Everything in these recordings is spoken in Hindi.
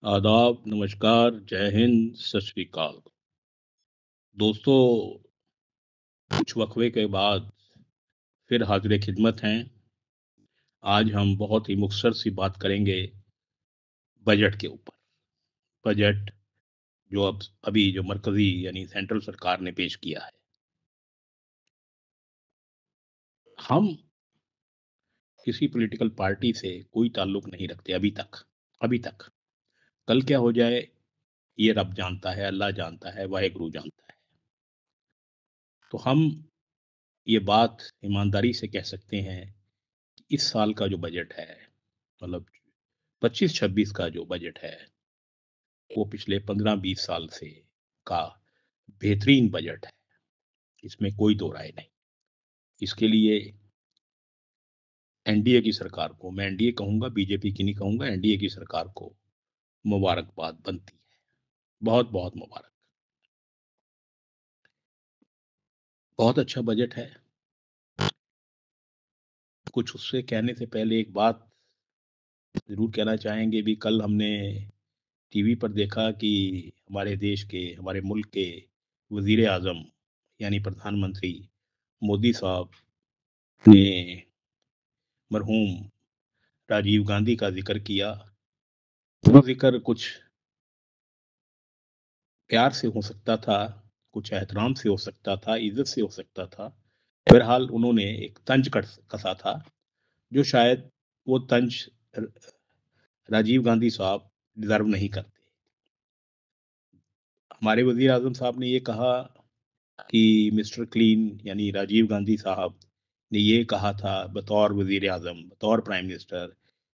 आदाब, नमस्कार, जय हिंद, सत श्री अकाल। दोस्तों, कुछ वक़्फ़े के बाद फिर हाज़िर ख़िदमत हैं। आज हम बहुत ही मुख़्तसर सी बात करेंगे बजट के ऊपर। बजट जो अब अभी जो मरकज़ी यानी सेंट्रल सरकार ने पेश किया है। हम किसी पॉलिटिकल पार्टी से कोई ताल्लुक नहीं रखते अभी तक। कल क्या हो जाए, ये रब जानता है, अल्लाह जानता है, वाहेगुरु जानता है। तो हम ये बात ईमानदारी से कह सकते हैं कि इस साल का जो बजट है, मतलब 25-26 का जो बजट है, वो पिछले 15-20 साल से का बेहतरीन बजट है। इसमें कोई दो राय नहीं। इसके लिए एनडीए की सरकार को, मैं एनडीए कहूँगा, बीजेपी की नहीं कहूँगा, एनडीए की सरकार को मुबारकबाद बनती है। बहुत-बहुत मुबारक। बहुत अच्छा बजट है। कुछ उससे कहने से पहले एक बात ज़रूर कहना चाहेंगे। भी कल हमने टीवी पर देखा कि हमारे देश के, हमारे मुल्क के वज़ीर-ए-आज़म यानी प्रधानमंत्री मोदी साहब ने मरहूम राजीव गांधी का ज़िक्र किया। वो ज़िक्र कुछ प्यार से हो सकता था, कुछ एहतराम से हो सकता था, इज़्ज़त से हो सकता था। बहरहाल उन्होंने एक तंज कसा था, जो शायद वो तंज र राजीव गांधी साहब डिज़र्व नहीं करते। हमारे वज़ीर-ए-आज़म साहब ने ये कहा कि मिस्टर क्लीन यानी राजीव गांधी साहब ने ये कहा था बतौर वज़ीर-ए-आज़म, बतौर प्राइम मिनिस्टर,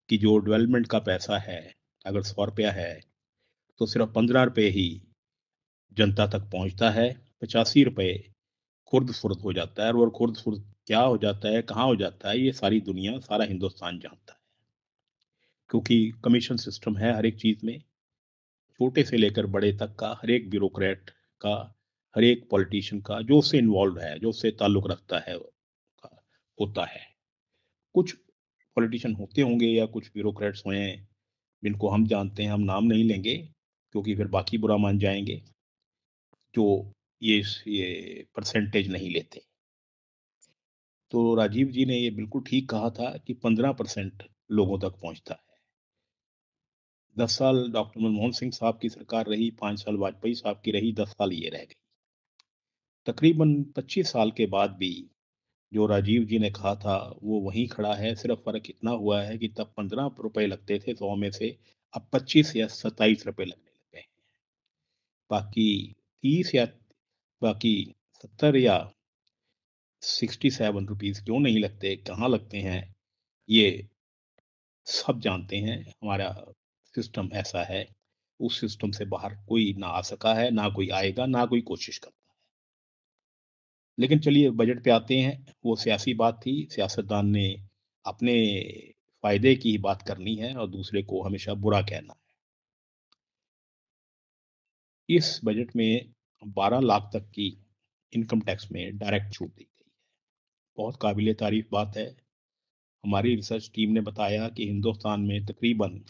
कि जो डेवलपमेंट का पैसा है, अगर ₹100 है, तो सिर्फ़ ₹15 ही जनता तक पहुँचता है, ₹85 खुर्द-फुर्द हो जाता है। और खुर्द-फुर्द क्या हो जाता है, कहाँ हो जाता है, ये सारी दुनिया, सारा हिंदुस्तान जानता है। क्योंकि कमीशन सिस्टम है हर एक चीज़ में, छोटे से लेकर बड़े तक का, हर एक ब्यूरोक्रेट का, हर एक पॉलिटिशियन का, जो उससे इन्वॉल्व्ड है, जो उससे ताल्लुक़ रखता है, होता है। कुछ पॉलिटिशियन होते होंगे या कुछ ब्यूरोक्रेट्स हैं, जिनको हम जानते हैं, हम नाम नहीं लेंगे, क्योंकि फिर बाकी बुरा मान जाएँगे, जो ये परसेंटेज नहीं लेते। तो राजीव जी ने ये बिल्कुल ठीक कहा था कि 15% लोगों तक पहुँचता है। 10 साल डॉक्टर मनमोहन सिंह साहब की सरकार रही, 5 साल वाजपेयी साहब की रही, 10 साल ये रह गई। तकरीबन 25 साल के बाद भी जो राजीव जी ने कहा था, वो वहीं खड़ा है। सिर्फ़ फ़र्क इतना हुआ है कि तब ₹15 लगते थे 100 में से, अब 25 या ₹27 लगने लग गए हैं। बाकी 30 या बाकी 70 या ₹67 क्यों नहीं लगते, कहाँ लगते हैं, ये सब जानते हैं। हमारा सिस्टम ऐसा है, उस सिस्टम से बाहर कोई ना आ सका है, ना कोई आएगा, ना कोई कोशिश करता है। लेकिन चलिए बजट पे आते हैं, वो सियासी बात थी, सियासतदान ने अपने फ़ायदे की ही बात करनी है और दूसरे को हमेशा बुरा कहना है। इस बजट में 12 लाख तक की इनकम टैक्स में डायरेक्ट छूट दी गई है। बहुत काबिले तारीफ़ बात है। हमारी रिसर्च टीम ने बताया कि हिंदुस्तान में तकरीबन,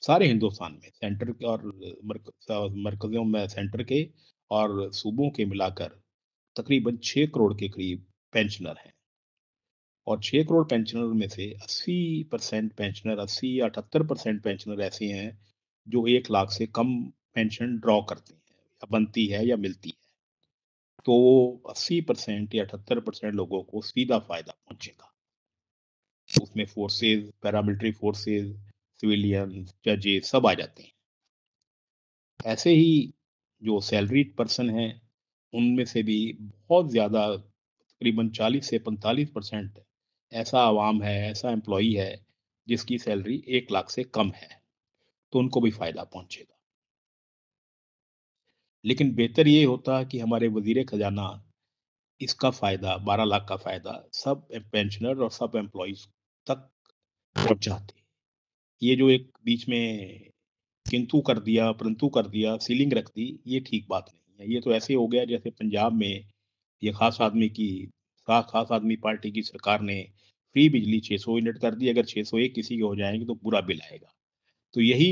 सारे हिंदुस्तान में, सेंटर के और मरकज़ों में, सेंटर के और सूबों के मिलाकर तकरीबन 6 करोड़ के करीब पेंशनर हैं। और 6 करोड़ पेंशनर में से 80% पेंशनर, 80 या 78% पेंशनर ऐसे हैं जो 1 लाख से कम पेंशन ड्रॉ करते हैं, या बनती है या मिलती है। तो 80% या 78% लोगों को सीधा फ़ायदा पहुँचेगा। उसमें फोर्सेज़, पैरामिलिट्री फोर्सेज़, सिविलियन, जजेस सब आ जाते हैं। ऐसे ही जो सैलरीड पर्सन हैं, उनमें से भी बहुत ज़्यादा, तकरीबन 40 से 45% ऐसा अवाम है, ऐसा एम्प्लॉयी है, जिसकी सैलरी 1 लाख से कम है, तो उनको भी फ़ायदा पहुँचेगा। लेकिन बेहतर ये होता कि हमारे वज़ीर ख़ज़ाना इसका फ़ायदा, 12 लाख का फ़ायदा सब पेंशनर और सब एम्प्लॉइज़ तक पहुँचाते। ये जो एक बीच में किंतु कर दिया, परंतु कर दिया, सीलिंग रख दी, ये ठीक बात नहीं है। ये तो ऐसे हो गया जैसे पंजाब में ये ख़ास आदमी पार्टी की सरकार ने फ्री बिजली 600 यूनिट कर दी। अगर 601 किसी के हो जाएँगे तो पूरा बिल आएगा। तो यही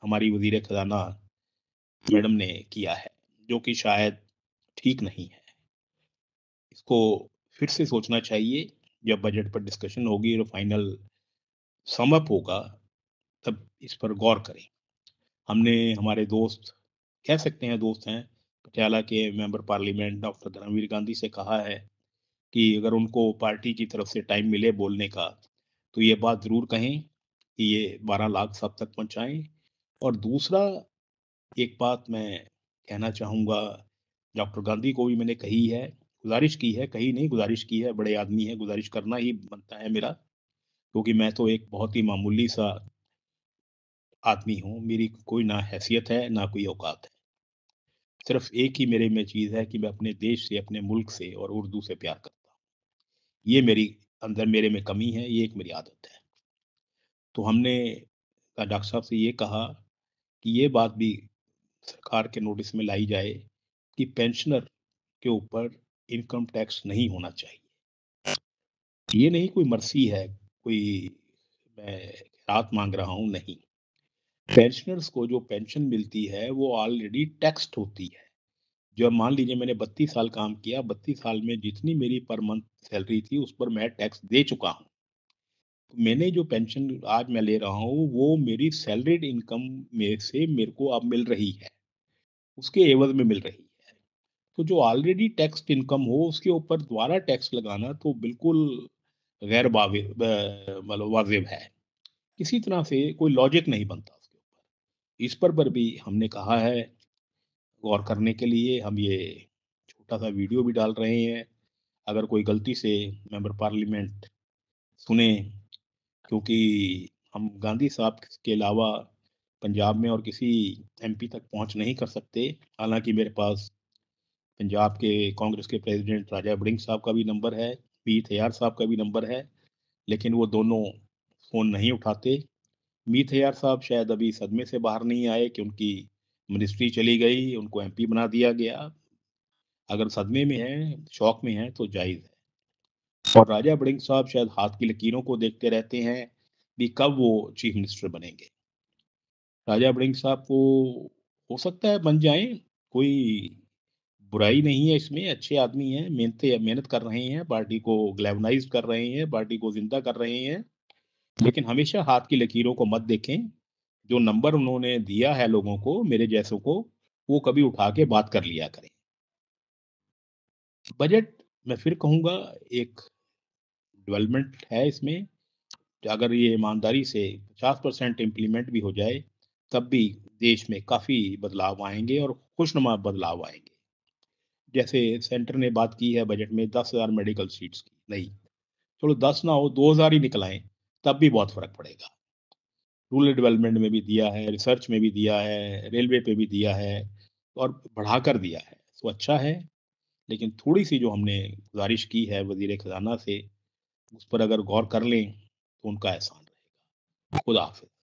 हमारी वज़ीर ख़ज़ाना मैडम ने किया है, जो कि शायद ठीक नहीं है। इसको फिर से सोचना चाहिए, जब बजट पर डिस्कशन होगी और फाइनल सम अप होगा, तब इस पर गौर करें। हमने हमारे दोस्त, कह सकते हैं दोस्त हैं, पटियाला के member parliament doctor Dharamvir Gandhi से कहा है कि अगर उनको पार्टी की तरफ से टाइम मिले बोलने का, तो ये बात ज़रूर कहें कि ये 12 लाख सब तक पहुँचाएँ। और दूसरा, एक बात मैं कहना चाहूँगा, डॉक्टर गांधी को भी मैंने कही है, गुज़ारिश की है, कही नहीं गुज़ारिश की है, बड़े आदमी हैं, गुज़ारिश करना ही बनता है मेरा, क्योंकि मैं तो एक बहुत ही मामूली सा आदमी हूँ, मेरी कोई ना हैसियत है, ना कोई औकात है। सिर्फ़ एक ही मेरे में चीज़ है कि मैं अपने देश से, अपने मुल्क से और उर्दू से प्यार करता हूँ। ये मेरी अंदर मेरे में कमी है, ये एक मेरी आदत है। तो हमने डॉक्टर साहब से ये कहा कि ये बात भी सरकार के नोटिस में लाई जाए कि पेंशनर के ऊपर इनकम टैक्स नहीं होना चाहिए। ये नहीं कोई मर्सी है, कोई मैं राहत माँग रहा हूँ, नहीं। पेंशनर्स को जो पेंशन मिलती है, वो ऑलरेडी टैक्स्ड होती है। जब मान लीजिए मैंने 32 साल काम किया, 32 साल में जितनी मेरी पर मंथ सैलरी थी, उस पर मैं टैक्स दे चुका हूँ। मैंने जो पेंशन आज मैं ले रहा हूँ, वो मेरी सैलरीड इनकम में से मेरे को अब मिल रही है, उसके एवज़ में मिल रही है। तो जो ऑलरेडी टैक्स्ड इनकम हो, उसके ऊपर दोबारा टैक्स लगाना तो बिल्कुल गैर मतलब वाजिब है। किसी तरह से कोई लॉजिक नहीं बनता उसके ऊपर। इस पर भी हमने कहा है, गौर करने के लिए हम ये छोटा-सा वीडियो भी डाल रहे हैं। अगर कोई गलती से मेंबर पार्लियामेंट सुने, क्योंकि हम गांधी साहब के अलावा पंजाब में और किसी एमपी तक पहुंच नहीं कर सकते। हालाँकि मेरे पास पंजाब के कांग्रेस के प्रेसिडेंट राजा वड़िंग साहब का भी नंबर है, मीर हयार साहब का भी नंबर है, लेकिन वो दोनों फ़ोन नहीं उठाते। मीत हयार साहब शायद अभी सदमे से बाहर नहीं आए कि उनकी मिनिस्ट्री चली गई, उनको एमपी बना दिया गया। अगर सदमे में हैं, शॉक में हैं, तो जायज़ है। और राजा वड़िंग साहब शायद हाथ की लकीरों को देखते रहते हैं कि कब वो चीफ मिनिस्टर बनेंगे। राजा वड़िंग साहब को हो सकता है बन जाएँ, कोई बुराई नहीं है इसमें, अच्छे आदमी हैं, मेहनत कर रहे हैं, पार्टी को गैल्वेनाइज़ कर रहे हैं, पार्टी को ज़िंदा कर रहे हैं। लेकिन हमेशा हाथ की लकीरों को मत देखें। जो नंबर उन्होंने दिया है लोगों को, मेरे जैसों को, वो कभी उठा के बात कर लिया करें। बजट, मैं फिर कहूँगा, एक डेवलपमेंट है इसमें। अगर ये ईमानदारी से 50% इम्प्लीमेंट भी हो जाए, तब भी देश में काफ़ी बदलाव आएँगे और खुशनुमा बदलाव आएँगे। जैसे सेंटर ने बात की है बजट में 10,000 मेडिकल सीट्स की, नहीं, चलो 10 ना हो, 2,000 ही निकल आएँ, तब भी बहुत फ़र्क पड़ेगा। रूरल डेवलपमेंट में भी दिया है, रिसर्च में भी दिया है, रेलवे पे भी दिया है और बढ़ाकर दिया है। तो अच्छा है, लेकिन थोड़ी-सी जो हमने गुज़ारिश की है वज़ीर ख़ज़ाना से, उस पर अगर गौर कर लें, तो उनका एहसान रहेगा। खुदा हाफ़िज़।